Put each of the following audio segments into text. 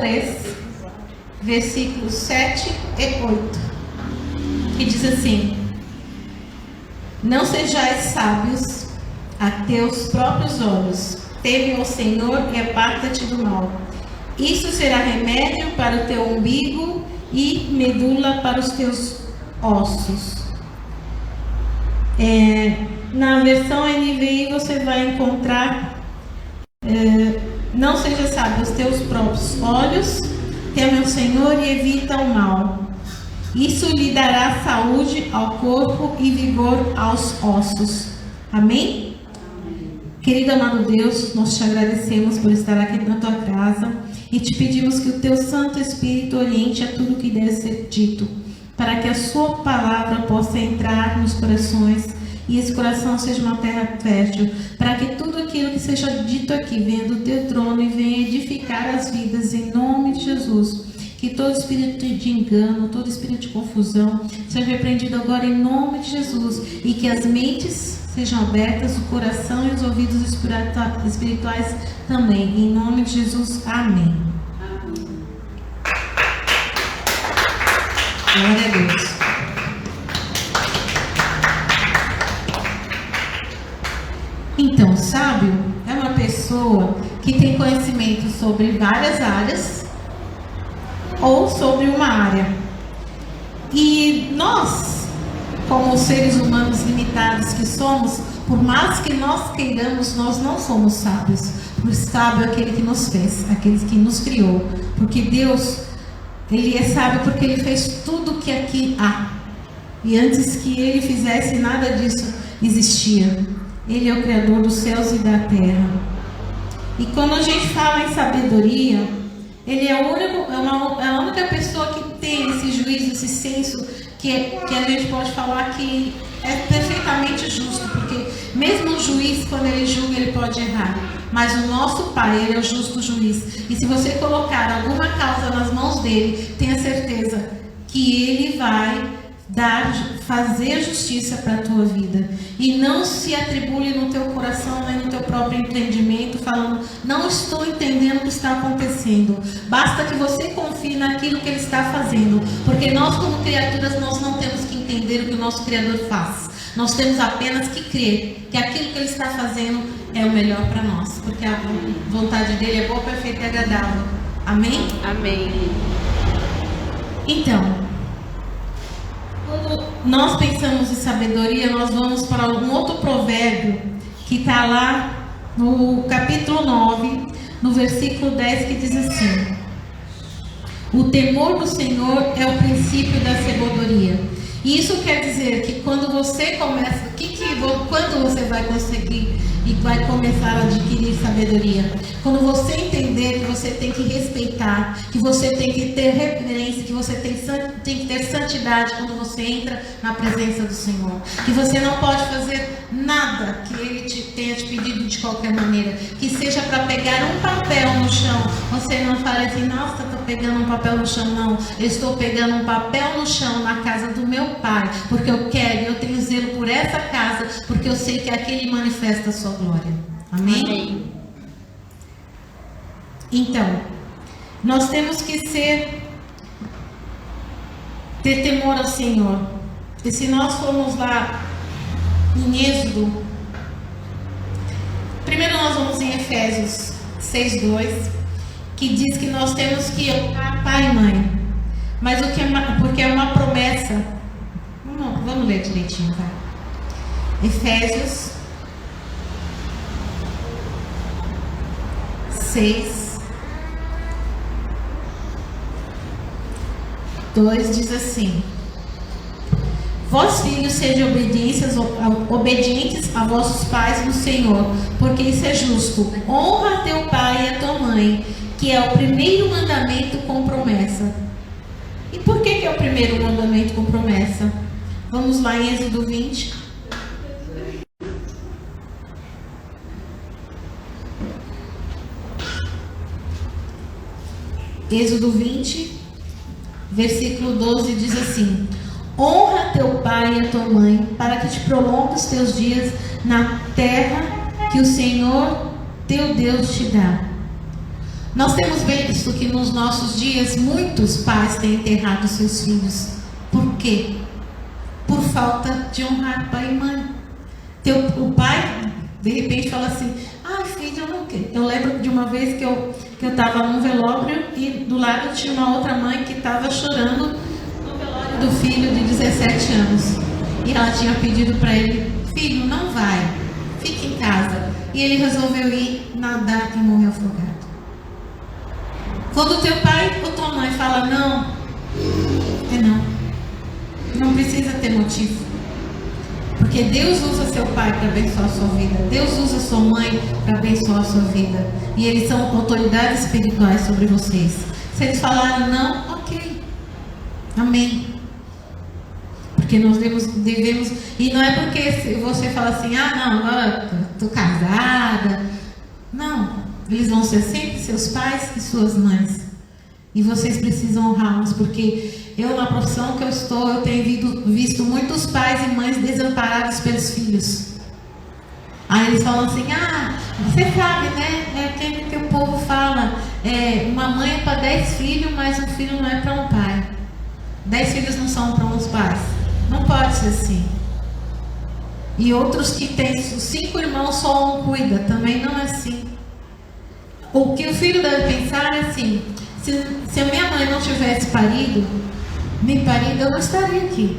3, versículos 7 e 8, que diz assim: não sejais sábios a teus próprios olhos, teme ao Senhor e aparta-te do mal. Isso será remédio para o teu umbigo e medula para os teus ossos. Na versão NVI você vai encontrar: não seja sábio aos teus próprios olhos, teme ao Senhor e evita o mal. Isso lhe dará saúde ao corpo e vigor aos ossos. Amém? Querido amado Deus, nós te agradecemos por estar aqui na tua casa e te pedimos que o teu Santo Espírito oriente a tudo que deve ser dito, para que a sua palavra possa entrar nos corações e esse coração seja uma terra fértil, para que tudo aquilo que seja dito aqui venha do teu trono e venha edificar as vidas, em nome de Jesus. Que todo espírito de engano, todo espírito de confusão seja repreendido agora em nome de Jesus, e que as mentes sejam abertas, o coração e os ouvidos espirituais também, em nome de Jesus, amém. Glória a Deus. Então, sábio é uma pessoa que tem conhecimento sobre várias áreas ou sobre uma área. E nós, como seres humanos limitados que somos, por mais que nós queiramos, nós não somos sábios. O sábio é aquele que nos fez, aquele que nos criou. Porque Deus, Ele é sábio porque Ele fez tudo que aqui há. E antes que Ele fizesse, nada disso existia. Ele é o Criador dos céus e da terra. E quando a gente fala em sabedoria, Ele é a única pessoa que tem esse juízo, esse senso, que a gente pode falar que é perfeitamente justo, porque mesmo o juiz, quando ele julga, ele pode errar, mas o nosso Pai, Ele é o justo juiz, e se você colocar alguma causa nas mãos dele, tenha certeza que Ele vai fazer justiça para a tua vida. E não se atribule no teu coração, nem no teu próprio entendimento, falando: não estou entendendo o que está acontecendo. Basta que você confie naquilo que Ele está fazendo, porque nós, como criaturas, nós não temos que entender o que o nosso Criador faz. Nós temos apenas que crer que aquilo que Ele está fazendo é o melhor para nós, porque a vontade dele é boa, perfeita e agradável. Amém? Amém. Então, quando nós pensamos em sabedoria, nós vamos para um outro provérbio que está lá no capítulo 9, no versículo 10, que diz assim: o temor do Senhor é o princípio da sabedoria. E isso quer dizer que quando você começa, quando você vai conseguir e vai começar a adquirir sabedoria? Quando você entender que você tem que respeitar, que você tem que ter reverência, que você tem que ter santidade quando você entra na presença do Senhor. Que você não pode fazer nada que Ele tenha te pedido de qualquer maneira. Que seja para pegar um papel no chão. Você não fale assim: nossa, estou pegando um papel no chão. Não, eu estou pegando um papel no chão na casa do meu Pai, porque eu tenho zelo por essa casa, porque eu sei que aqui Ele manifesta a sua glória. Amém? Amém. Então, nós temos que ter temor ao Senhor. E se nós formos lá em Êxodo, primeiro nós vamos em Efésios 6:2, que diz que nós temos que honrar pai e mãe. Mas porque é uma promessa. Vamos ler direitinho, tá? Efésios 6:2 diz assim: vós filhos sejam obedientes a vossos pais no Senhor, porque isso é justo. Honra a teu pai e a tua mãe, que é o primeiro mandamento com promessa. E por que é o primeiro mandamento com promessa? Vamos lá em Êxodo 20. Êxodo 20, versículo 12 diz assim: honra teu pai e a tua mãe, para que te prolongue os teus dias na terra que o Senhor teu Deus te dá. Nós temos visto que nos nossos dias muitos pais têm enterrado seus filhos. Por quê? Por falta de honrar pai e mãe. O pai, de repente, fala assim: ai, filho, eu não quero. Eu lembro de uma vez que eu estava num velório e do lado tinha uma outra mãe que estava chorando no velório do filho de 17 anos. E ela tinha pedido para ele: filho, não vai, fique em casa. E ele resolveu ir nadar e morreu afogado. Quando teu pai ou tua mãe fala não, é não. Não precisa ter motivo. Porque Deus usa seu pai para abençoar a sua vida. Deus usa sua mãe para abençoar a sua vida. E eles são autoridades espirituais sobre vocês. Se eles falaram não, ok. Amém. Porque nós devemos. E não é porque você fala assim: ah, não, agora estou casada. Não. Eles vão ser sempre seus pais e suas mães. E vocês precisam honrá-los, porque eu, na profissão que eu estou, eu tenho visto muitos pais e mães desamparados pelos filhos. Aí eles falam assim: ah, você sabe, né? É aquele que o povo fala, uma mãe é para 10 filhos, mas um filho não é para um pai. 10 filhos não são para uns pais. Não pode ser assim. E outros que têm 5 irmãos, só um cuida. Também não é assim. O que o filho deve pensar é assim: se a minha mãe não tivesse me parido, eu não estaria aqui.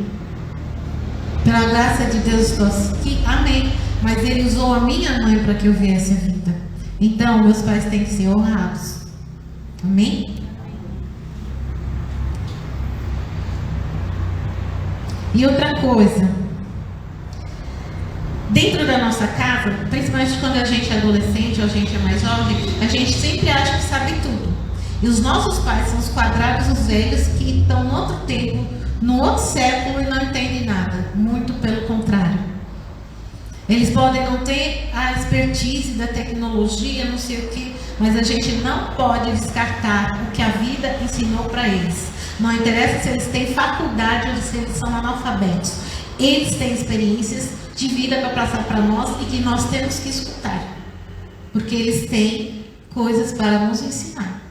Pela graça de Deus estou aqui, amém. Mas Ele usou a minha mãe para que eu viesse a vida. Então, meus pais têm que ser honrados. Amém? E outra coisa, dentro da nossa casa, principalmente quando a gente é adolescente ou a gente é mais jovem, a gente sempre acha que sabe tudo. E os nossos pais são os quadrados, os velhos, que estão no outro tempo, no outro século e não entendem nada. Muito pelo contrário. Eles podem não ter a expertise da tecnologia, não sei o que, mas a gente não pode descartar o que a vida ensinou para eles. Não interessa se eles têm faculdade ou se eles são analfabetos. Eles têm experiências de vida para passar para nós e que nós temos que escutar. Porque eles têm coisas para nos ensinar.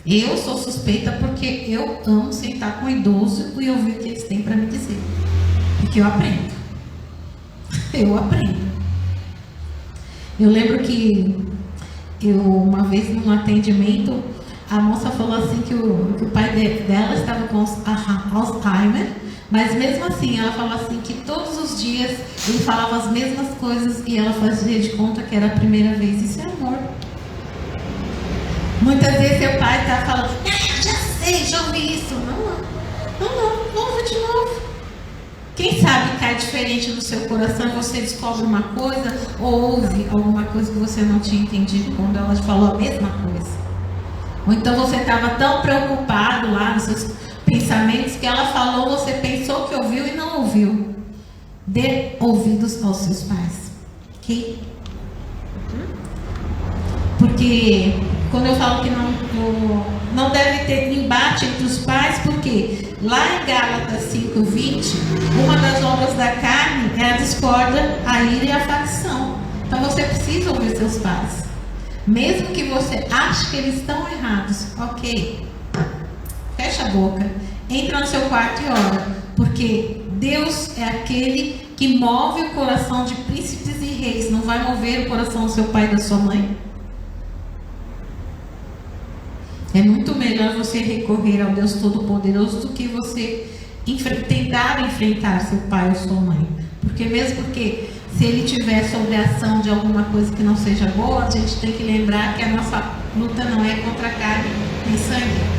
Eu sou suspeita porque eu amo sentar com o idoso e ouvir o que eles têm para me dizer. Porque eu aprendo. Eu aprendo. Eu lembro que uma vez num atendimento, a moça falou assim que o pai dela estava com Alzheimer, mas mesmo assim ela falou assim que todos os dias ele falava as mesmas coisas e ela fazia de conta que era a primeira vez. Isso é amor. Muitas vezes seu pai está falando: já sei, já ouvi isso. Não, ouve de novo. Quem sabe cai diferente no seu coração e você descobre uma coisa ou ouve alguma coisa que você não tinha entendido quando ela te falou a mesma coisa. Ou então você estava tão preocupado lá nos seus pensamentos que ela falou, você pensou que ouviu e não ouviu. Dê ouvidos aos seus pais. Ok? Porque quando eu falo que não deve ter embate entre os pais, porque lá em Gálatas 5:20, uma das obras da carne é a discórdia, a ira e a facção. Então você precisa ouvir seus pais. Mesmo que você ache que eles estão errados, ok. Fecha a boca, entra no seu quarto e ora. Porque Deus é aquele que move o coração de príncipes e reis. Não vai mover o coração do seu pai e da sua mãe. É muito melhor você recorrer ao Deus Todo-Poderoso do que você tentar enfrentar seu pai ou sua mãe. Porque se ele tiver sobre a ação de alguma coisa que não seja boa, a gente tem que lembrar que a nossa luta não é contra a carne nem sangue.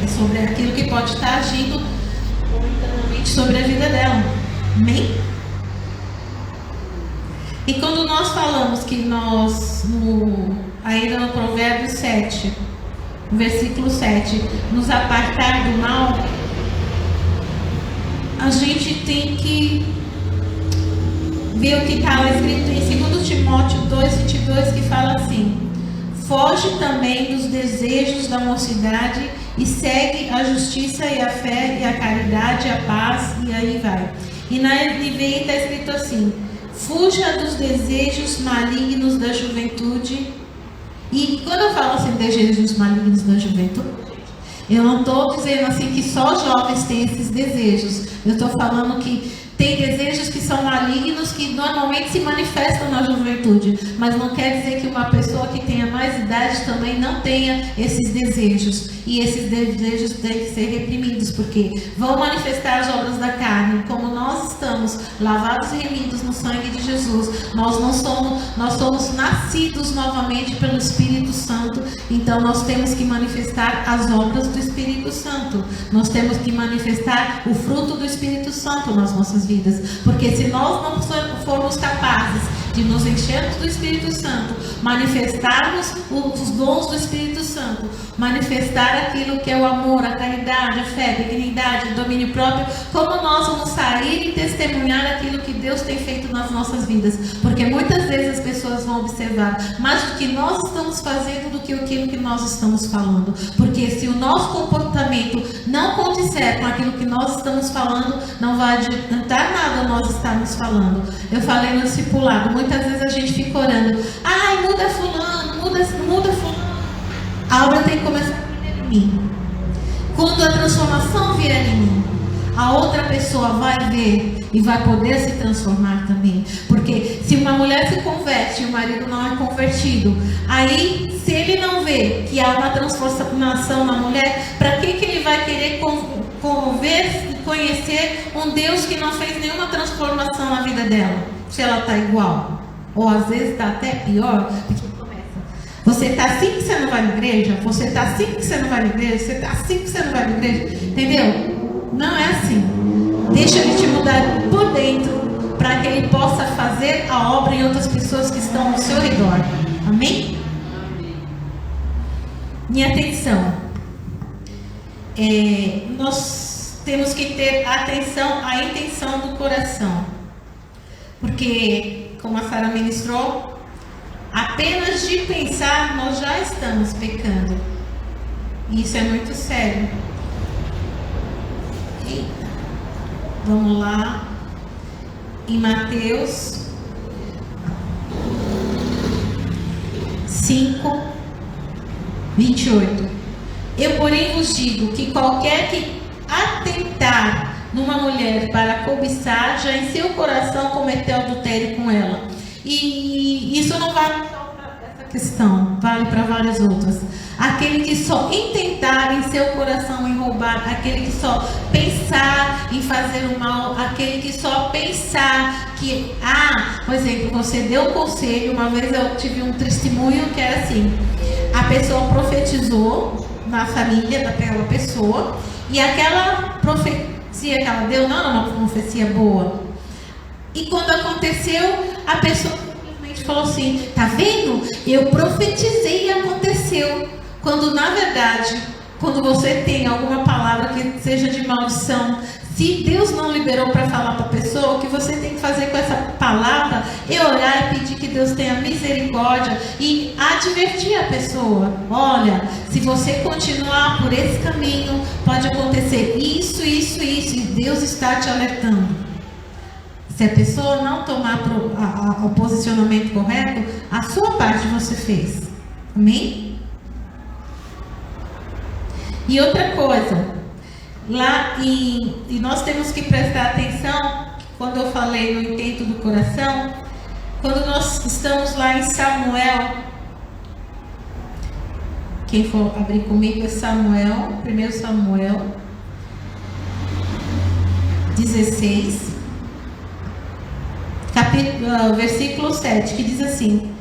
É sobre aquilo que pode estar agindo momentariamente sobre a vida dela. Amém? E quando nós falamos que ainda no Provérbios 7, versículo 7, nos apartar do mal, a gente tem que ver o que está escrito em 2 Timóteo 2:22, que fala assim: foge também dos desejos da mocidade e segue a justiça e a fé e a caridade, a paz, e aí vai. E na NVI está escrito assim: fuja dos desejos malignos da juventude E quando eu falo assim, desejos malignos da juventude, eu não estou dizendo assim que só jovens têm esses desejos. Eu estou falando que tem desejos que são malignos, que normalmente se manifestam na juventude. Mas não quer dizer que uma pessoa que tenha mais idade também não tenha esses desejos. E esses desejos têm que ser reprimidos, porque vão manifestar as obras da carne. Como nós estamos lavados e remidos no sangue de Jesus, nós somos nascidos novamente pelo Espírito Santo. Então nós temos que manifestar as obras do Espírito Santo. Nós temos que manifestar o fruto do Espírito Santo nas nossas vidas. Porque se nós não formos capazes de nos enchermos do Espírito Santo, manifestarmos os dons do Espírito Santo, manifestar aquilo que é o amor, a caridade, a fé, a dignidade, o domínio próprio, como nós vamos sair e testemunhar aquilo que Deus tem feito nas nossas vidas? Porque muitas vezes as pessoas vão observar mais do que nós estamos fazendo do que aquilo que nós estamos falando. Porque se o nosso comportamento não condizer com aquilo que nós estamos falando, não vai adiantar nada nós estarmos falando. Eu falei no discipulado, muitas vezes a gente fica orando, ai, muda fulano, muda fulano. A obra tem que começar primeiro em mim. Quando a transformação vier em mim, a outra pessoa vai ver e vai poder se transformar também. Porque se uma mulher se converte e o marido não é convertido, aí se ele não vê que há uma transformação na mulher, para que ele vai querer conviver e conhecer um Deus que não fez nenhuma transformação na vida dela? Se ela está igual, ou às vezes está até pior. Você está assim que você não vai na igreja? Você está assim que você não vai na igreja? Você está assim que você não vai na igreja? Entendeu? Não é assim. Deixa ele te mudar por dentro, para que ele possa fazer a obra em outras pessoas que estão ao seu redor. Amém? Minha atenção. Nós temos que ter atenção à intenção do coração. Porque, como a Sara ministrou, apenas de pensar nós já estamos pecando. E isso é muito sério. Eita. Vamos lá. Em Mateus 5, 28. Eu, porém, vos digo que qualquer que atentar numa mulher para cobiçar, já em seu coração cometeu adultério com ela. E isso não vale só para essa questão, vale para várias outras. Aquele que só intentar em seu coração em roubar, aquele que só pensar em fazer o mal, aquele que só pensar que, por exemplo, você deu um conselho. Uma vez eu tive um testemunho que era assim: a pessoa profetizou na família daquela pessoa, e aquela profecia que ela deu não era uma profecia boa. E quando aconteceu, a pessoa simplesmente falou assim: tá vendo? Eu profetizei e aconteceu. Quando na verdade, quando você tem alguma palavra que seja de maldição, se Deus não liberou para falar para a pessoa, o que você tem que fazer com essa palavra é orar e pedir que Deus tenha misericórdia e advertir a pessoa: olha, se você continuar por esse caminho, pode acontecer isso, isso, isso, e Deus está te alertando. Se a pessoa não tomar o posicionamento correto, a sua parte você fez. Amém? E outra coisa, e nós temos que prestar atenção, quando eu falei no intento do coração, quando nós estamos lá em Samuel, quem for abrir comigo é Samuel, 1 Samuel 16, versículo 7, que diz assim: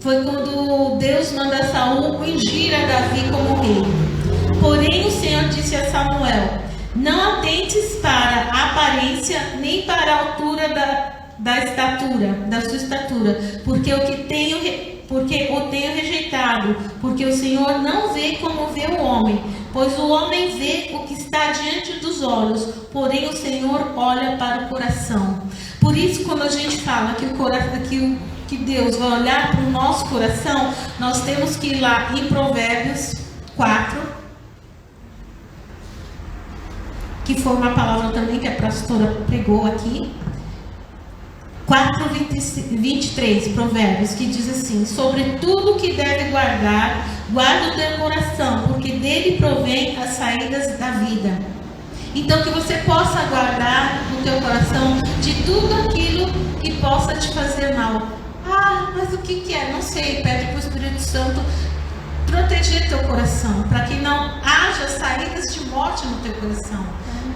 foi quando Deus manda Saul ungir a Davi como rei. Porém o Senhor disse a Samuel: não atentes para a aparência, nem para a altura da sua estatura, porque o tenho rejeitado, porque o Senhor não vê como vê o homem, pois o homem vê o que está diante dos olhos, porém o Senhor olha para o coração. Por isso, quando a gente fala que Deus vai olhar para o nosso coração, nós temos que ir lá em Provérbios 4, que foi uma palavra também que a pastora pregou aqui. 4:23, Provérbios, que diz assim: sobre tudo que deve guardar, guarda o teu coração, porque dele provém as saídas da vida. Então, que você possa guardar no teu coração de tudo aquilo que possa te fazer mal. Ah, mas o que é? Não sei. Pede para o Espírito Santo proteger teu coração, para que não haja saídas de morte no teu coração.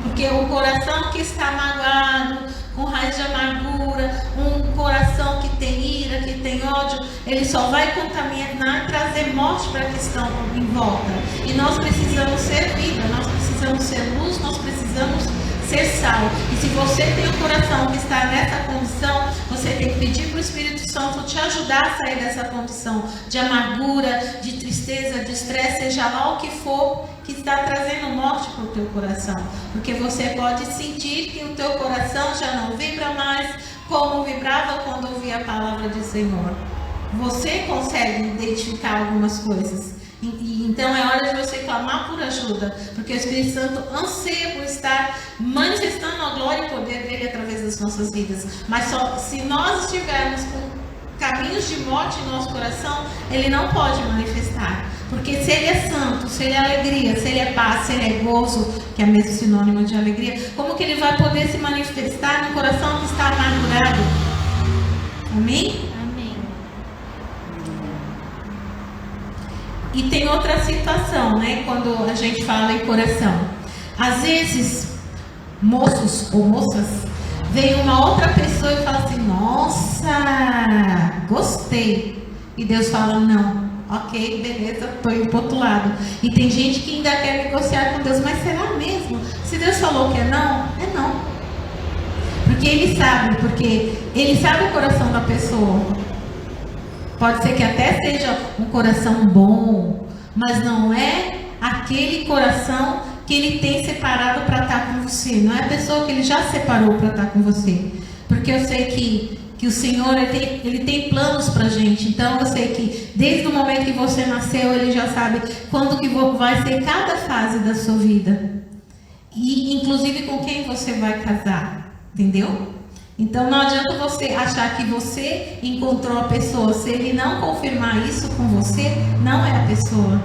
Porque o coração que está magoado, com raiz de amargura, um coração que tem ira, que tem ódio, ele só vai contaminar e trazer morte para a questão em volta. E nós precisamos ser vida, nós precisamos ser luz, nós precisamos ser sal. E se você tem um coração que está nessa condição, você tem que pedir para o Espírito Santo te ajudar a sair dessa condição de amargura, de tristeza, de estresse, seja lá o que for que está trazendo morte para o teu coração. Porque você pode sentir que o teu coração já não vibra mais como vibrava quando ouvia a palavra do Senhor. Você consegue identificar algumas coisas. Então é hora de você clamar por ajuda, porque o Espírito Santo anseia por estar manifestando a glória e o poder dele através das nossas vidas. Mas só se nós estivermos com caminhos de morte em nosso coração, ele não pode manifestar. Porque se ele é santo, se ele é alegria, se ele é paz, se ele é gozo, que é mesmo sinônimo de alegria, como que ele vai poder se manifestar no coração que está amargurado? Amém? E tem outra situação, né? Quando a gente fala em coração. Às vezes, moços ou moças, vem uma outra pessoa e fala assim: nossa, gostei. E Deus fala: não, ok, beleza, estou indo para o outro lado. E tem gente que ainda quer negociar com Deus, mas será mesmo? Se Deus falou que é não. Porque Ele sabe o coração da pessoa. Pode ser que até seja um coração bom, mas não é aquele coração que ele tem separado para estar com você. Não é a pessoa que ele já separou para estar com você. Porque eu sei que o Senhor ele tem planos para a gente. Então eu sei que desde o momento que você nasceu, Ele já sabe quando que vai ser cada fase da sua vida. E inclusive com quem você vai casar. Entendeu? Então não adianta você achar que você encontrou a pessoa. Se ele não confirmar isso com você, não é a pessoa.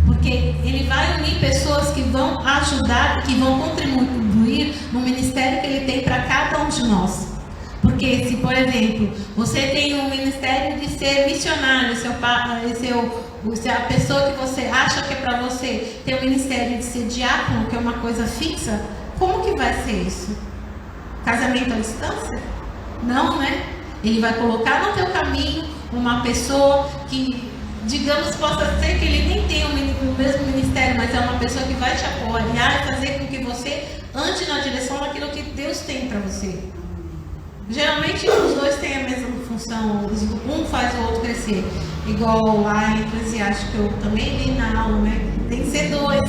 Porque ele vai unir pessoas que vão ajudar, que vão contribuir no ministério que ele tem para cada um de nós. Porque se, por exemplo, você tem um ministério de ser missionário, se a pessoa que você acha que é para você tem um ministério de ser diácono, que é uma coisa fixa, como que vai ser isso? Casamento à distância? Não, né? Ele vai colocar no teu caminho uma pessoa que, digamos, possa ser que ele nem tenha o mesmo ministério, mas é uma pessoa que vai te apoiar e fazer com que você ande na direção daquilo que Deus tem para você. Geralmente os dois têm a mesma função, um faz o outro crescer. Igual lá em Eclesiastes, que eu também li na aula, né? Tem que ser dois,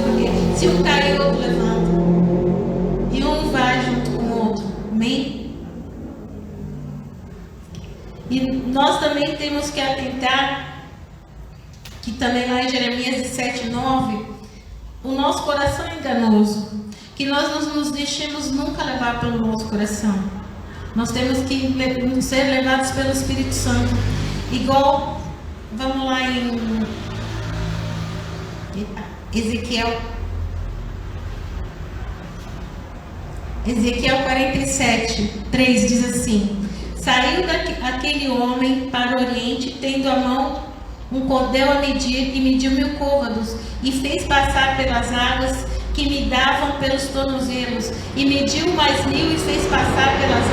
porque se um cair, o outro levanta. E um vai junto com o outro. Amém? E nós também temos que atentar, que também lá em Jeremias 17:9, o nosso coração é enganoso, que nós não nos deixemos nunca levar pelo nosso coração. Nós temos que ser levados pelo Espírito Santo. Igual, vamos lá em Ezequiel 47:3 diz assim: saiu aquele homem para o oriente, tendo à mão um cordel a medir, e mediu 1000 côvados, e fez passar pelas águas que me davam pelos tornozelos, e mediu mais 1000 e fez passar pelas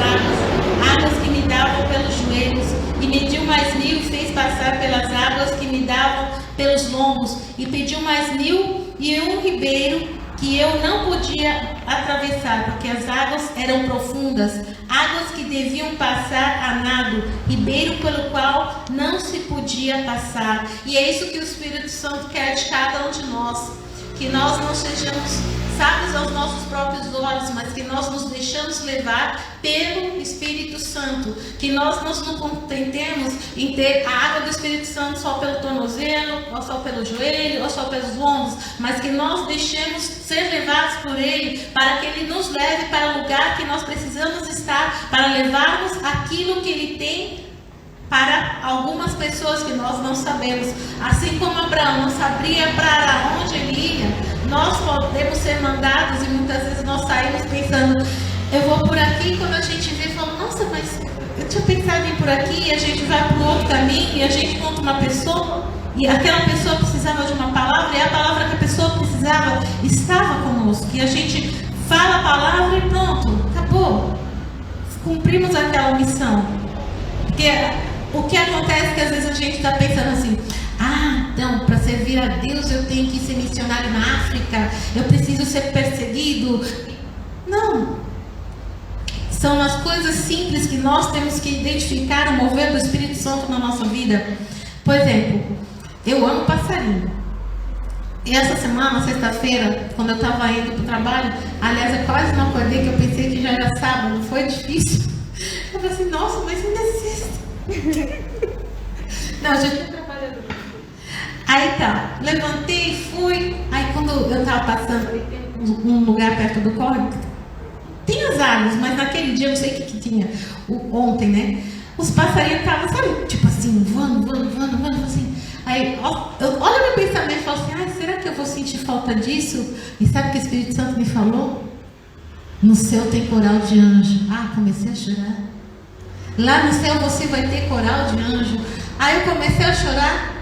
águas que me davam pelos joelhos, e mediu mais 1000 e fez passar pelas águas que me davam pelos lombos, e pediu mais 1000 e um ribeiro que eu não podia atravessar, porque as águas eram profundas, águas que deviam passar a nado, ribeiro pelo qual não se podia passar. E é isso que o Espírito Santo quer de cada um de nós, que nós não sejamos sábios aos nossos próprios olhos, mas que nós nos deixamos levar pelo Espírito Santo, que nós não contentemos em ter a água do Espírito Santo só pelo tornozelo, ou só pelo joelho, ou só pelos ombros, mas que nós deixemos ser levados por Ele, para que Ele nos leve para o lugar que nós precisamos estar, para levarmos aquilo que Ele tem para algumas pessoas que nós não sabemos. Assim como Abraão não sabia para onde ele ia, nós podemos ser mandados e muitas vezes nós saímos pensando, eu vou por aqui, e quando a gente vê, fala, nossa, mas eu tinha pensado em ir por aqui, e a gente vai para o outro caminho, e a gente encontra uma pessoa, e aquela pessoa precisava de uma palavra, e a palavra que a pessoa precisava estava conosco, e a gente fala a palavra e pronto, acabou. Cumprimos aquela missão. Porque o que acontece é que às vezes a gente está pensando assim, então, para servir a Deus eu tenho que ser missionário na África, eu preciso ser perseguido. Não. São as coisas simples que nós temos que identificar o mover do Espírito Santo na nossa vida. Por exemplo, eu amo passarinho. E essa semana, sexta-feira, quando eu estava indo para o trabalho, aliás, eu quase não acordei, que eu pensei que já era sábado, foi difícil. Eu falei assim, nossa, mas ainda é sexta. Não, a gente está trabalhando. Aí tá, levantei, fui. Aí quando eu estava passando, tem um lugar perto do córrego, tem as árvores, mas naquele dia, eu não sei o que tinha, ontem, né? Os passarinhos estavam, sabe, tipo assim, voando, assim. Aí, olha meu pensamento e falo assim, será que eu vou sentir falta disso? E sabe o que o Espírito Santo me falou? No céu tem coral de anjo. Comecei a chorar. Lá no céu você vai ter coral de anjo. Aí eu comecei a chorar,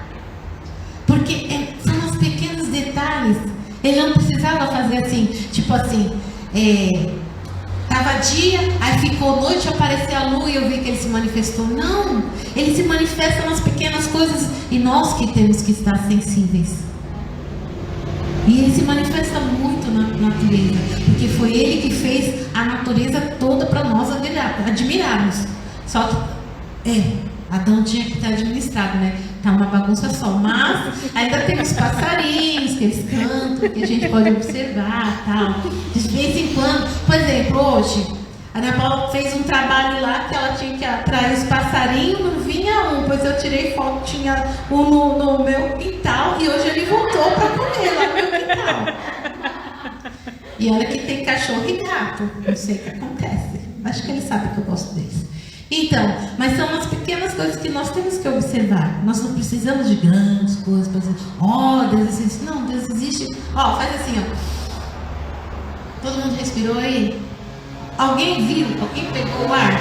porque são os pequenos detalhes. Ele não precisava fazer assim, tipo assim, estava dia, aí ficou noite, apareceu a lua e eu vi que ele se manifestou. Não, ele se manifesta nas pequenas coisas e nós que temos que estar sensíveis. E ele se manifesta muito na natureza, porque foi ele que fez a natureza toda para nós admirarmos. Só que, Adão tinha que estar administrado, né? Tá uma bagunça só, mas ainda tem os passarinhos que eles cantam, que a gente pode observar, tal. De vez em quando, por exemplo, hoje, a Ana Paula fez um trabalho lá que ela tinha que atrair os passarinhos, não vinha um, pois eu tirei foto, tinha um no meu quintal, e hoje ele voltou para comer lá no meu quintal. E olha que tem cachorro e gato, não sei o que acontece, acho que ele sabe que eu gosto deles. Então, mas são as pequenas coisas que nós temos que observar. Nós não precisamos de grandes coisas para dizer, Deus existe. Não, Deus existe. Faz assim, Todo mundo respirou aí? Alguém viu? Alguém pegou o ar?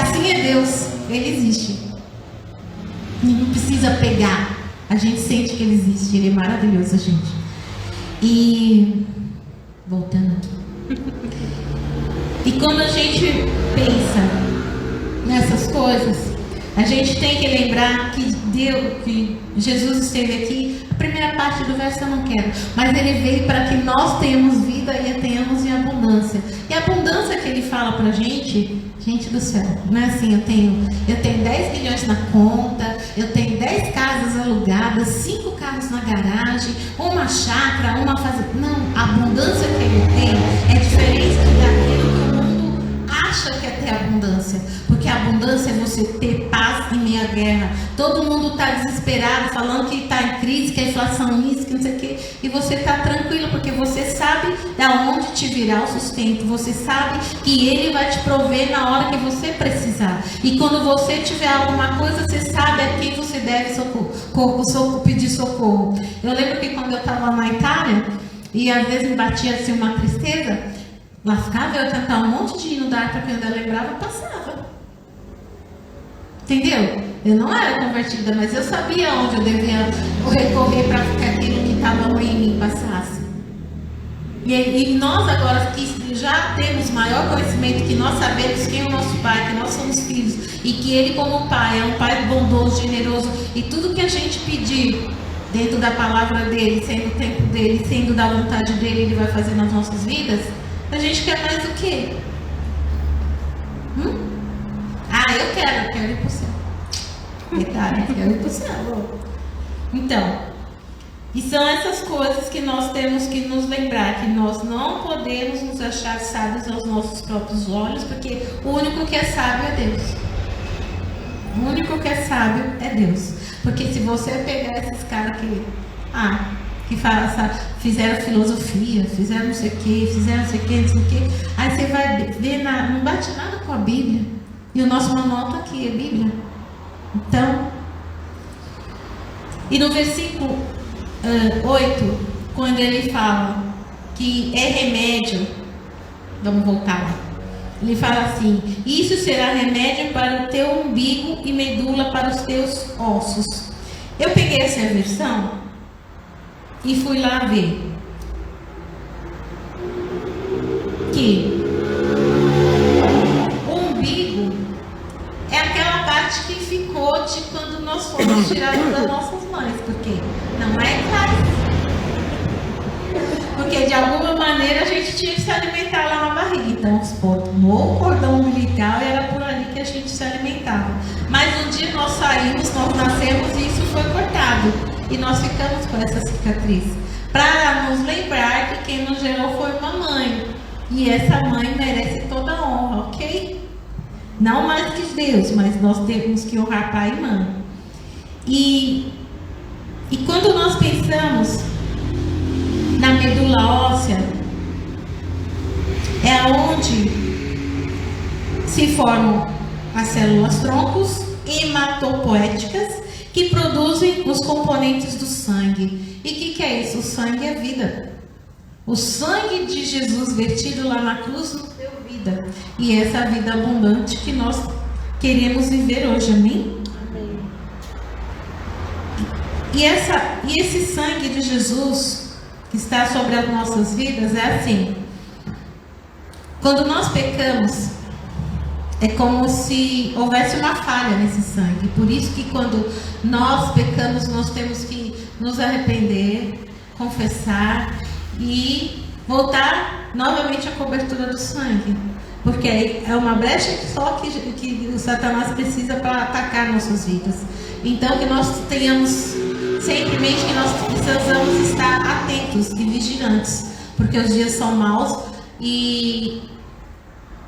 Assim é Deus. Ele existe. E não precisa pegar. A gente sente que Ele existe. Ele é maravilhoso, gente. E voltando aqui. E quando a gente pensa nessas coisas, a gente tem que lembrar que Jesus esteve aqui. A primeira parte do verso eu não quero, mas Ele veio para que nós tenhamos vida e a tenhamos em abundância. E a abundância que Ele fala para a gente do céu, não é assim, eu tenho 10 milhões na conta, eu tenho 10 casas alugadas, 5 carros na garagem, uma chácara, uma fazenda. Não, a abundância que Ele tem é diferente daquilo que o mundo acha que é ter abundância, porque a abundância é você ter paz em meio à guerra. Todo mundo está desesperado, falando que está em crise, que a inflação isso, que não sei o quê, e você está tranquilo, porque você sabe de onde te virá o sustento, você sabe que Ele vai te prover na hora que você precisar, e quando você tiver alguma coisa, você sabe a quem você deve pedir socorro. Eu lembro que quando eu estava na Itália, e às vezes me batia assim uma tristeza, lá ficava eu cantar um monte de hino da harpa que eu ainda lembrava, passava. Entendeu? Eu não era convertida, mas eu sabia onde eu devia recorrer para que aquilo que estava ruim em mim passasse. E nós agora que já temos maior conhecimento, que nós sabemos quem é o nosso Pai, que nós somos filhos, e que Ele como Pai é um Pai bondoso, generoso, e tudo que a gente pedir dentro da palavra dEle, sendo o tempo dEle, sendo da vontade dEle, Ele vai fazer nas nossas vidas. A gente quer mais do quê? Eu quero ir para o céu. Verdade, eu quero ir para o céu. Então, E são essas coisas que nós temos que nos lembrar, que nós não podemos nos achar sábios aos nossos próprios olhos, porque o único que é sábio é Deus. O único que é sábio é Deus. Porque se você pegar esses caras que fizeram filosofia, fizeram não sei o que, fizeram não sei o que, não sei o que, aí você vai ver, não bate nada com a Bíblia. E o nosso manual está aqui, é a Bíblia. Então, e no versículo 8, quando ele fala que é remédio, vamos voltar lá. Ele fala assim: isso será remédio para o teu umbigo e medula para os teus ossos. Eu peguei essa versão e fui lá ver que o umbigo é aquela parte que ficou de quando nós fomos tirados das nossas mães, porque não é claro. Porque de alguma maneira a gente tinha que se alimentar lá na barriga. Então, o cordão umbilical era por ali que a gente se alimentava. Mas um dia nós saímos, nós nascemos e isso foi cortado. E nós ficamos com essa cicatriz. Para nos lembrar que quem nos gerou foi uma mãe. E essa mãe merece toda a honra, ok? Não mais que Deus, mas nós temos que honrar pai e mãe. E quando nós pensamos na medula óssea, é onde se formam as células troncos hematopoéticas que produzem os componentes do sangue. E o que é isso? O sangue é vida. O sangue de Jesus vertido lá na cruz nos deu vida. E essa vida abundante que nós queremos viver hoje, amém? Amém. E esse sangue de Jesus que está sobre as nossas vidas é assim: quando nós pecamos, é como se houvesse uma falha nesse sangue. Por isso que quando nós pecamos, nós temos que nos arrepender, confessar e voltar novamente à cobertura do sangue. Porque é uma brecha só que o Satanás precisa para atacar nossas vidas. Então que nós tenhamos sempre em mente que nós precisamos estar atentos e vigilantes, porque os dias são maus e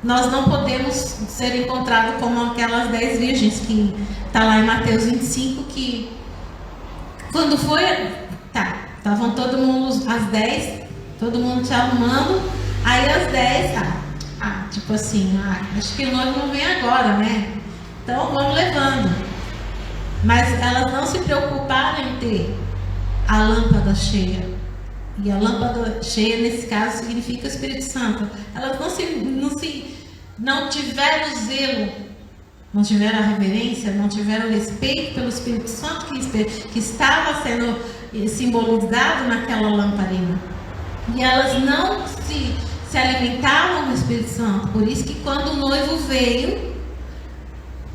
nós não podemos ser encontrados como aquelas 10 virgens que está lá em Mateus 25, que quando foi, estavam todo mundo, as 10, todo mundo se arrumando, aí as 10, tipo assim, acho que o noivo não vem agora, né? Então vamos levando. Mas elas não se preocuparam em ter a lâmpada cheia. E a lâmpada cheia, nesse caso, significa o Espírito Santo. Elas não tiveram zelo, não tiveram a reverência, não tiveram o respeito pelo Espírito Santo que estava sendo simbolizado naquela lamparina. E elas não se alimentavam do Espírito Santo. Por isso que quando o noivo veio,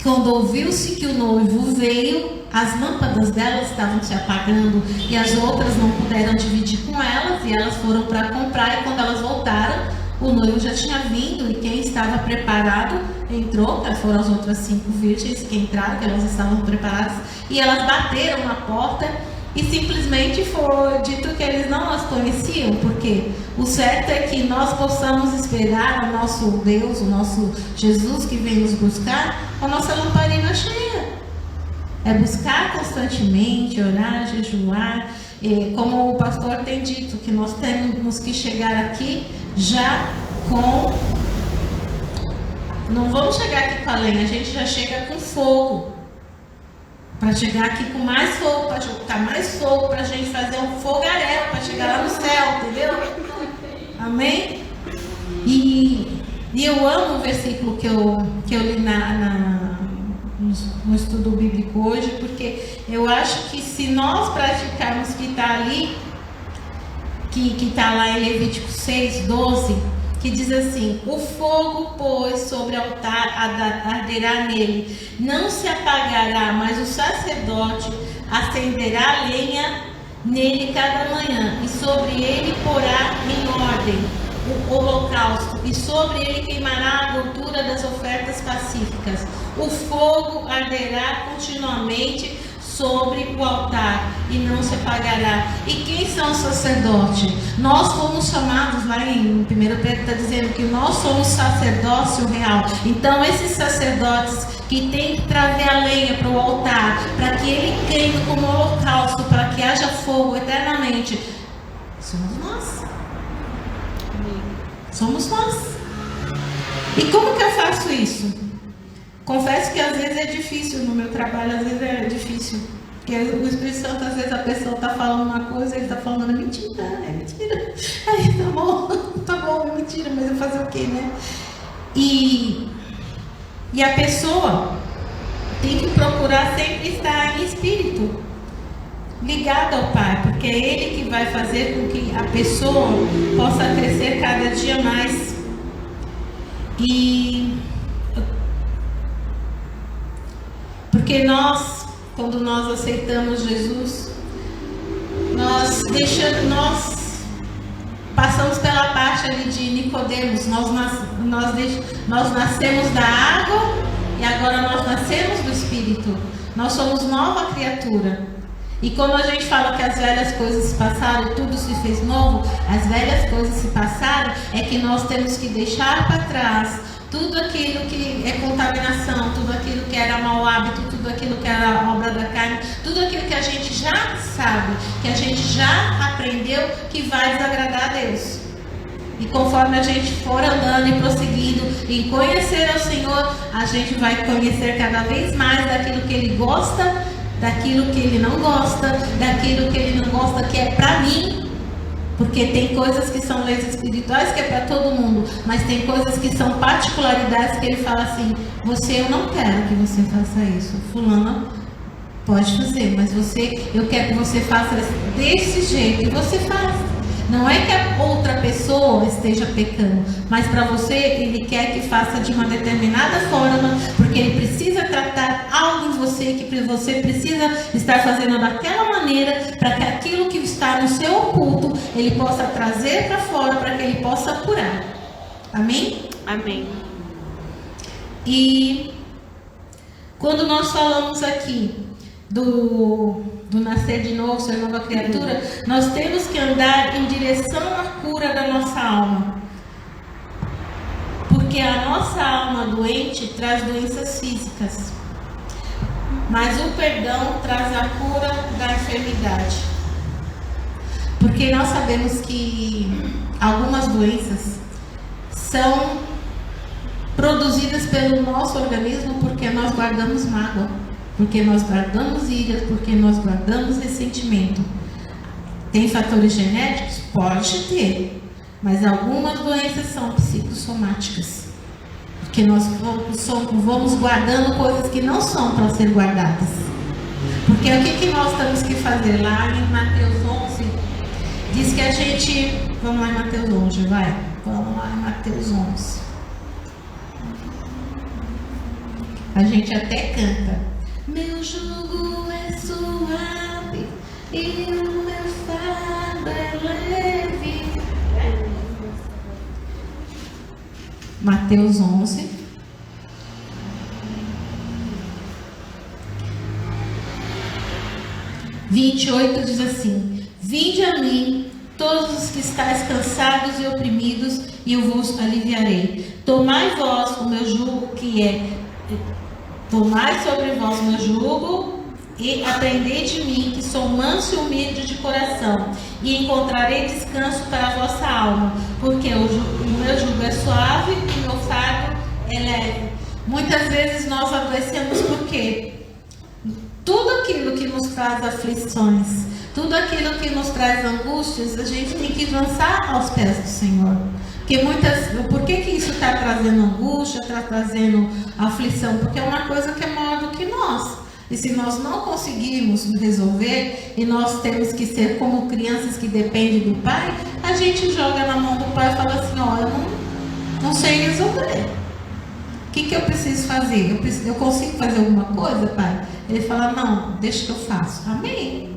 quando ouviu-se que o noivo veio, as lâmpadas delas estavam se apagando e as outras não puderam dividir com elas, e elas foram para comprar, e quando elas voltaram, o noivo já tinha vindo, e quem estava preparado entrou. Foram as outras 5 virgens que entraram, que elas estavam preparadas, e elas bateram na porta, e simplesmente foi dito que eles não as conheciam, porque o certo é que nós possamos esperar o nosso Deus, o nosso Jesus que vem nos buscar, com a nossa lamparina cheia. É buscar constantemente, orar, jejuar, como o pastor tem dito, que nós temos que chegar aqui já com... Não vamos chegar aqui com a lenha, a gente já chega com fogo. Para chegar aqui com mais fogo, para jogar mais fogo, para a gente fazer um fogaréu, para chegar lá no céu, entendeu? Amém? E eu amo o versículo que eu li no estudo bíblico hoje, porque eu acho que se nós praticarmos que está ali, que está lá em Levítico 6, 12, que diz assim: o fogo, pois, sobre o altar arderá nele, não se apagará, mas o sacerdote acenderá a lenha nele cada manhã, e sobre ele porá em ordem o holocausto, e sobre ele queimará a gordura das ofertas pacíficas. O fogo arderá continuamente sobre o altar e não se apagará. E quem são os sacerdotes? Nós fomos chamados, lá em 1 Pedro está dizendo que nós somos sacerdócio real. Então esses sacerdotes que têm que trazer a lenha para o altar, para que ele queime como holocausto, para que haja fogo eternamente, somos nós. Somos nós. E como que eu faço isso? Confesso que às vezes é difícil no meu trabalho, às vezes é difícil. Porque o Espírito Santo, às vezes a pessoa está falando uma coisa, ele está falando mentira, é mentira. Aí tá bom, é mentira, mas eu fazer o quê, né? E a pessoa tem que procurar sempre estar em espírito, ligado ao Pai, porque é Ele que vai fazer com que a pessoa possa crescer cada dia mais. E porque nós, quando nós aceitamos Jesus, nós passamos pela parte ali de Nicodemos. Nós nascemos da água e agora nós nascemos do Espírito. Nós somos nova criatura. E quando a gente fala que as velhas coisas se passaram e tudo se fez novo, as velhas coisas se passaram, é que nós temos que deixar para trás tudo aquilo que é contaminação, tudo aquilo que era mau hábito, tudo aquilo que era obra da carne, tudo aquilo que a gente já sabe, que a gente já aprendeu que vai desagradar a Deus. E conforme a gente for andando e prosseguindo em conhecer ao Senhor, a gente vai conhecer cada vez mais daquilo que Ele gosta, daquilo que Ele não gosta, daquilo que Ele não gosta que é para mim. Porque tem coisas que são leis espirituais que é para todo mundo, mas tem coisas que são particularidades que Ele fala assim: você, eu não quero que você faça isso. Fulana pode fazer, mas eu quero que você faça desse jeito. E você faz. Não é que a outra pessoa esteja pecando, mas para você Ele quer que faça de uma determinada forma, porque Ele precisa tratar algo em você, que você precisa estar fazendo daquela maneira, para que aquilo que está no seu oculto Ele possa trazer para fora, para que Ele possa curar. Amém? Amém. E quando nós falamos aqui do nascer de novo, ser nova criatura, nós temos que andar em direção à cura da nossa alma. Porque a nossa alma doente traz doenças físicas, mas o perdão traz a cura da enfermidade. Porque nós sabemos que algumas doenças são produzidas pelo nosso organismo porque nós guardamos mágoa, porque nós guardamos ira, porque nós guardamos ressentimento. Tem fatores genéticos? Pode ter, mas algumas doenças são psicossomáticas, porque nós vamos guardando coisas que não são para ser guardadas. Porque o que nós temos que fazer? Lá em Mateus 11 diz que a gente... Vamos lá em Mateus 11, vai. Vamos lá em Mateus 11. A gente até canta: meu jugo é suave e o meu fardo é leve. Mateus 11. (28) diz assim: vinde a mim, todos os que estáis cansados e oprimidos, e eu vos aliviarei. Tomai vós o meu jugo, tomai sobre vós o meu jugo e aprendei de mim, que sou manso e humilde de coração, e encontrarei descanso para a vossa alma, porque o meu jugo é suave e o meu fardo é leve. Muitas vezes nós adoecemos porque tudo aquilo que nos traz aflições, tudo aquilo que nos traz angústias, a gente tem que lançar aos pés do Senhor. Por que isso está trazendo angústia, está trazendo aflição? Porque é uma coisa que é maior do que nós. E se nós não conseguirmos resolver, e nós temos que ser como crianças que dependem do Pai, a gente joga na mão do Pai e fala assim: ó, eu não sei resolver. O que eu preciso fazer? Eu consigo fazer alguma coisa, Pai? Ele fala: não, deixa que eu faço. Amém?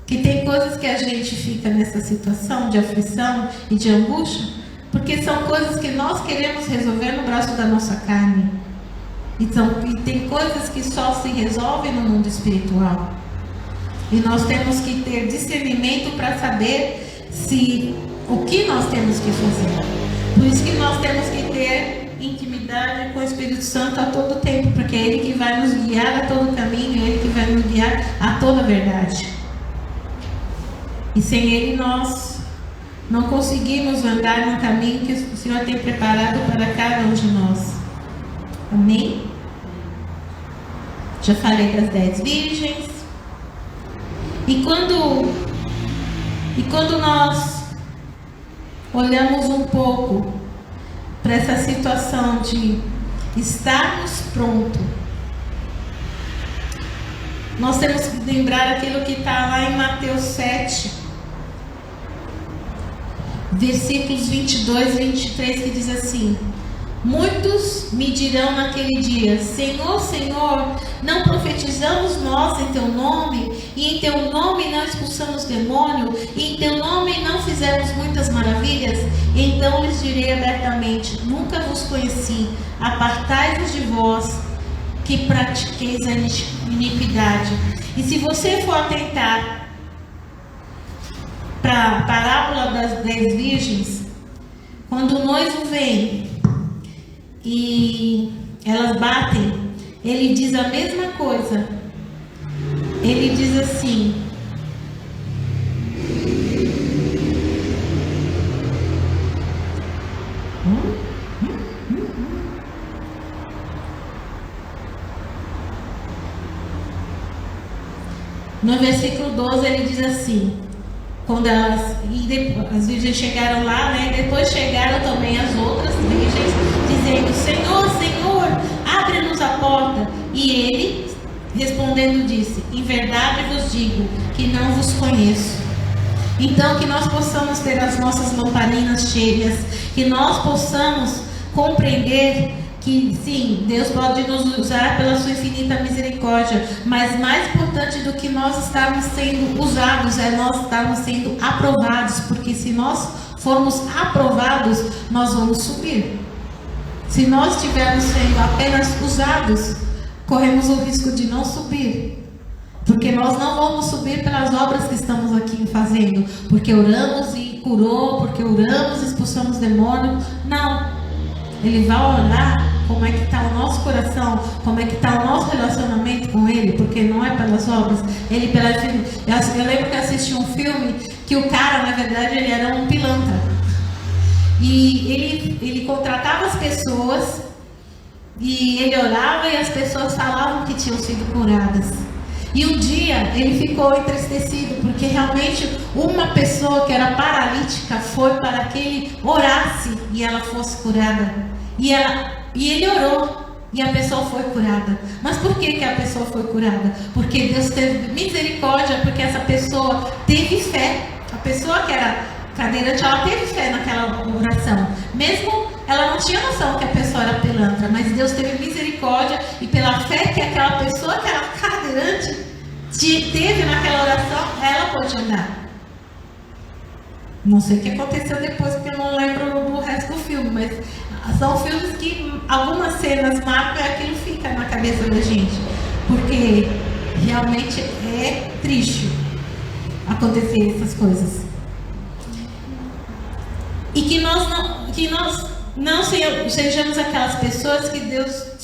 Que tem coisas que a gente fica nessa situação de aflição e de angústia, porque são coisas que nós queremos resolver no braço da nossa carne. Então, e tem coisas que só se resolvem no mundo espiritual. E nós temos que ter discernimento para saber o que nós temos que fazer. Por isso que nós temos que ter intimidade com o Espírito Santo a todo tempo, porque é Ele que vai nos guiar a todo caminho, é Ele que vai nos guiar a toda a verdade. E sem Ele nós não conseguimos andar no caminho que o Senhor tem preparado para cada um de nós. Amém? Já falei das 10 virgens. E quando nós olhamos um pouco para essa situação de estarmos prontos, nós temos que lembrar aquilo que está lá em Mateus 7, versículos 22 e 23, que diz assim: muitos me dirão naquele dia: Senhor, Senhor, não profetizamos nós em Teu nome, e em Teu nome não expulsamos demônio, e em Teu nome não fizemos muitas maravilhas? Então lhes direi abertamente: nunca vos conheci, apartai-vos de vós, que pratiqueis a iniquidade. E se você for atentar para a parábola das 10 virgens, quando o noivo vem e elas batem, ele diz a mesma coisa. Ele diz assim: no versículo 12 ele diz assim, quando as virgens chegaram lá, né? Depois chegaram também as outras virgens, dizendo: Senhor, Senhor, abre-nos a porta. E ele, respondendo, disse: em verdade vos digo que não vos conheço. Então, que nós possamos ter as nossas lamparinas cheias, que nós possamos compreender que sim, Deus pode nos usar pela sua infinita misericórdia, mas mais importante do que nós estarmos sendo usados é nós estarmos sendo aprovados, porque se nós formos aprovados, nós vamos subir. Se nós estivermos sendo apenas usados, corremos o risco de não subir, porque nós não vamos subir pelas obras que estamos aqui fazendo, porque oramos e curou, porque oramos e expulsamos demônio. Não, Ele vai olhar como é que está o nosso coração, como é que está o nosso relacionamento com Ele, porque não é pelas obras. Eu lembro que eu assisti um filme que o cara, na verdade, ele era um pilantra. E ele contratava as pessoas e ele orava e as pessoas falavam que tinham sido curadas. E um dia ele ficou entristecido, porque realmente uma pessoa que era paralítica foi para que ele orasse e ela fosse curada. E ele orou e a pessoa foi curada. Mas por que a pessoa foi curada? Porque Deus teve misericórdia, porque essa pessoa teve fé. A pessoa que era cadeirante, ela teve fé naquela oração. Mesmo ela não tinha noção que a pessoa era pilantra, mas Deus teve misericórdia e pela fé que aquela pessoa que era cadeirante teve naquela oração, ela pôde andar. Não sei o que aconteceu depois, porque eu não lembro do resto do filme, mas são filmes que algumas cenas marcam e aquilo fica na cabeça da gente, porque realmente é triste acontecer essas coisas. E que nós não sejamos aquelas pessoas que Deus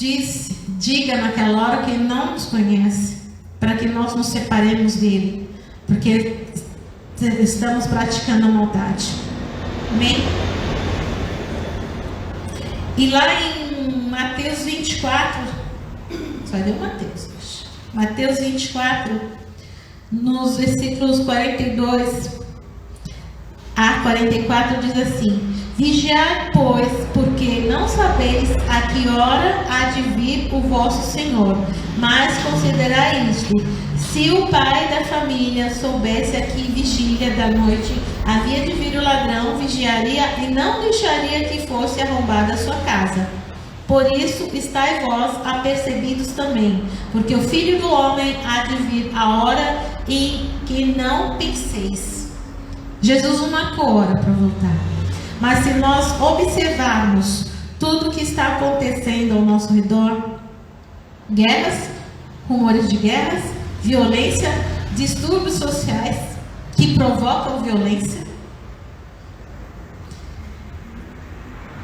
diga naquela hora que Ele não nos conhece, para que nós nos separemos dele, porque estamos praticando a maldade. Amém? E lá em Mateus 24, só deu Mateus 24, nos versículos 42 a 44 diz assim: vigiai, pois, porque não sabeis a que hora há de vir o vosso Senhor, mas considerai isto: se o pai da família soubesse a que vigília da noite havia de vir o ladrão, vigiaria e não deixaria que fosse arrombada a sua casa. Por isso, estai vós apercebidos também, porque o Filho do Homem há de vir a hora em que não penseis. Jesus não marcou hora para voltar. Mas se nós observarmos tudo o que está acontecendo ao nosso redor, guerras, rumores de guerras, violência, distúrbios sociais que provocam violência.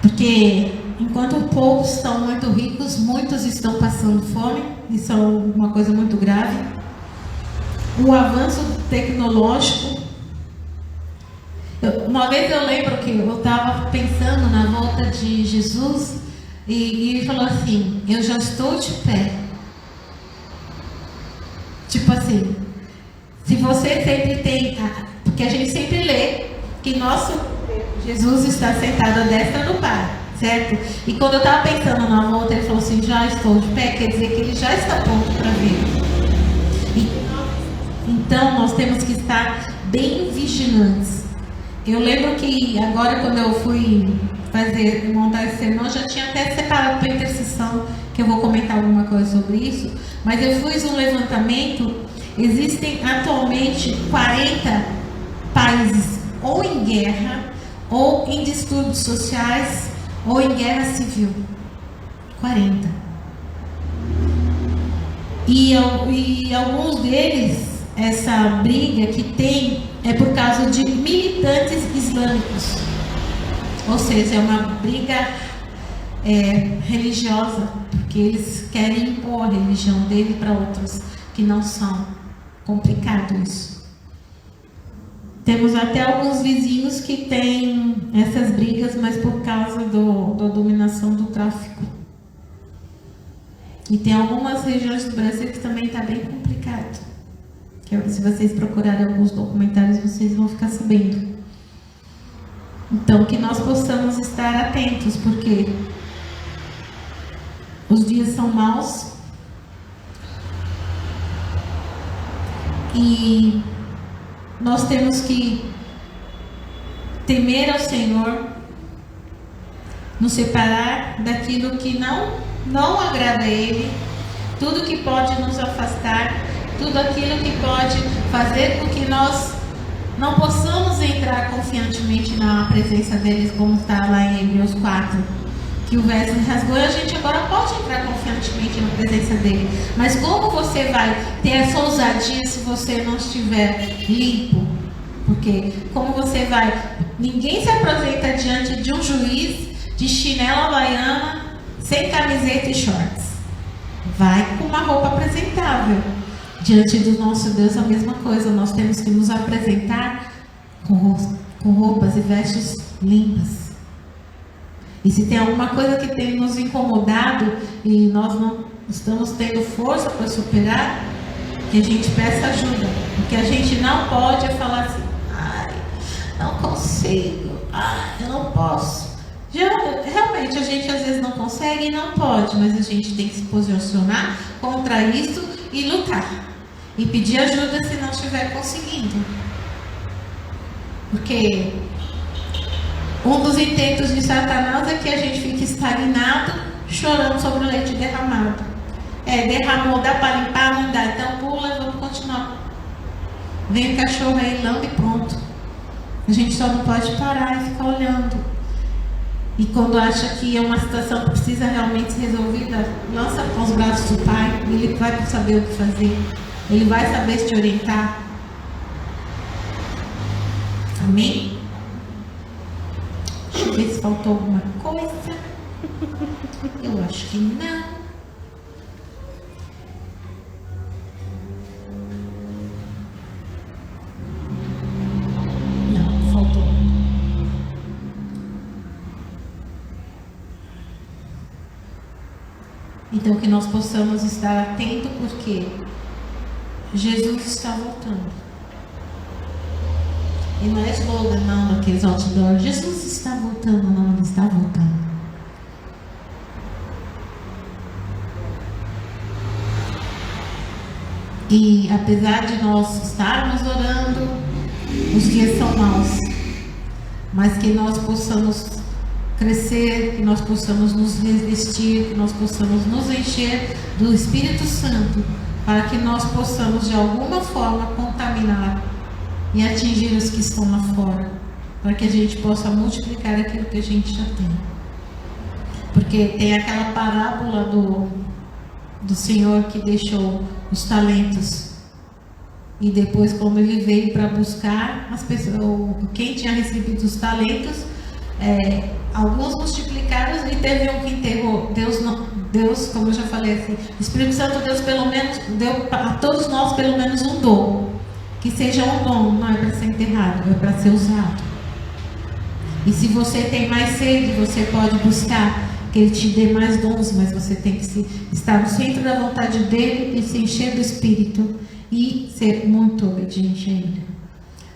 Porque enquanto poucos estão muito ricos, muitos estão passando fome. Isso é uma coisa muito grave. O avanço tecnológico. Uma vez eu lembro que eu estava pensando na volta de Jesus e ele falou assim: eu já estou de pé. Tipo assim, se você sempre tem, porque a gente sempre lê que nosso Jesus está sentado à destra do Pai, certo? E quando eu estava pensando na volta, ele falou assim: já estou de pé, quer dizer que ele já está pronto para vir. Então nós temos que estar bem vigilantes. Eu lembro que agora, quando eu fui montar esse sermão, já tinha até separado para intercessão, que eu vou comentar alguma coisa sobre isso, mas eu fiz um levantamento. Existem atualmente 40 países ou em guerra, ou em distúrbios sociais, ou em guerra civil. 40. E alguns deles, essa briga que tem é por causa de militantes islâmicos. Ou seja, é uma briga religiosa, porque eles querem impor a religião dele para outros que não são. Complicado isso. Temos até alguns vizinhos que têm essas brigas, mas por causa da dominação do tráfico. E tem algumas regiões do Brasil que também está bem complicado. Se vocês procurarem alguns documentários, vocês vão ficar sabendo. Então, que nós possamos estar atentos, porque os dias são maus. E nós temos que temer ao Senhor, nos separar daquilo que não agrada a Ele, tudo que pode nos afastar, tudo aquilo que pode fazer com que nós não possamos entrar confiantemente na presença deles, como está lá em Hebreus 4, que o verso rasgou, e a gente agora pode entrar confiantemente na presença dele. Mas como você vai ter essa ousadia se você não estiver limpo? Porque como você vai... Ninguém se apresenta diante de um juiz de chinela havaiana, sem camiseta e shorts. Vai com uma roupa apresentável. Diante do nosso Deus, a mesma coisa. Nós temos que nos apresentar com roupas e vestes limpas. E se tem alguma coisa que tem nos incomodado e nós não estamos tendo força para superar, que a gente peça ajuda. Porque a gente não pode falar assim: ai, não consigo, ai, eu não posso. Realmente a gente às vezes não consegue e não pode, mas a gente tem que se posicionar contra isso e lutar. E pedir ajuda se não estiver conseguindo. Porque um dos intentos de Satanás é que a gente fique estagnado, chorando sobre o leite derramado. Derramou, dá para limpar, não dá, então pula e vamos continuar. Vem o cachorro aí, lambe e pronto. A gente só não pode parar e ficar olhando. E quando acha que é uma situação que precisa realmente ser resolvida, lança aos braços do Pai, ele vai saber o que fazer. Ele vai saber te orientar. Amém? Deixa eu ver se faltou alguma coisa. Eu acho que não. Não, faltou. Então que nós possamos estar atentos, porque Jesus está voltando. E não é slogan, não, daqueles outdoors. Jesus está voltando, não, ele está voltando. E apesar de nós estarmos orando, os dias são maus, mas que nós possamos crescer, que nós possamos nos revestir, que nós possamos nos encher do Espírito Santo, para que nós possamos de alguma forma contaminar e atingir os que estão lá fora, para que a gente possa multiplicar aquilo que a gente já tem. Porque tem aquela parábola do senhor que deixou os talentos. E depois, como ele veio para buscar as pessoas, quem tinha recebido os talentos, alguns multiplicaram e teve um que enterrou. Deus, como eu já falei assim, o Espírito Santo Deus pelo menos deu a todos nós pelo menos um dom. Que seja um dom, não é para ser enterrado, é para ser usado. E se você tem mais sede, você pode buscar que Ele te dê mais dons, mas você tem que estar no centro da vontade dEle e se encher do Espírito e ser muito obediente a Ele.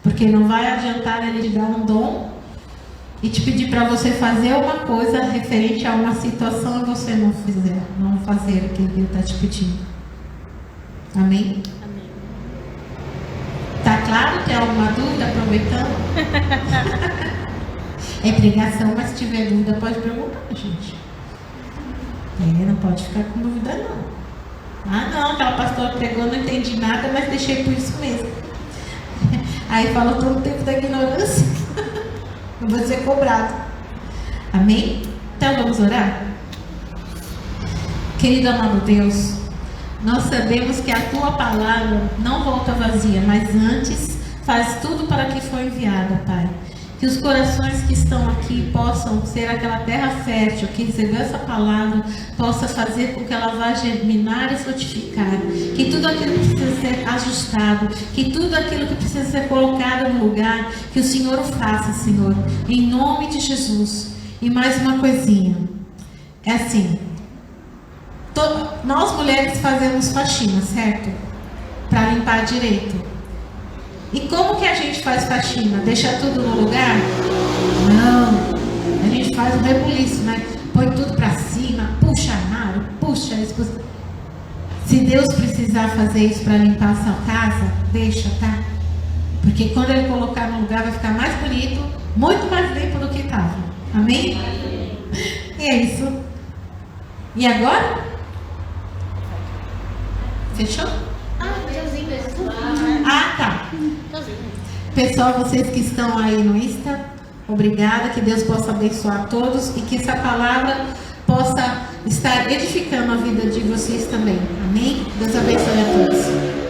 Porque não vai adiantar Ele te dar um dom e te pedir para você fazer uma coisa referente a uma situação e você não fazer o que Ele está te pedindo. Amém? Tá claro? Tem alguma dúvida? Aproveitando? É pregação, mas se tiver dúvida pode perguntar, gente. Não pode ficar com dúvida não. Ah não, aquela pastora pregou, não entendi nada, mas deixei por isso mesmo. Aí falou todo o tempo da ignorância. Não vou ser cobrado. Amém? Então vamos orar? Querido amado Deus, nós sabemos que a Tua palavra não volta vazia, mas antes faz tudo para que foi enviada, Pai. Que os corações que estão aqui possam ser aquela terra fértil, que recebeu essa palavra, possa fazer com que ela vá germinar e frutificar. Que tudo aquilo que precisa ser ajustado, que tudo aquilo que precisa ser colocado no lugar, que o Senhor o faça, Senhor, em nome de Jesus. E mais uma coisinha, é assim, nós mulheres fazemos faxina, certo? Para limpar direito. E como que a gente faz faxina? Deixa tudo no lugar? Não. A gente faz um rebuliço, né? Põe tudo para cima, puxa armário, puxa isso. Se Deus precisar fazer isso para limpar a sua casa, deixa, tá? Porque quando Ele colocar no lugar vai ficar mais bonito, muito mais limpo do que estava. Amém? E é isso. E agora? Fechou? Ah, tá. Pessoal, vocês que estão aí no Insta, obrigada, que Deus possa abençoar a todos e que essa palavra possa estar edificando a vida de vocês também. Amém? Deus abençoe a todos.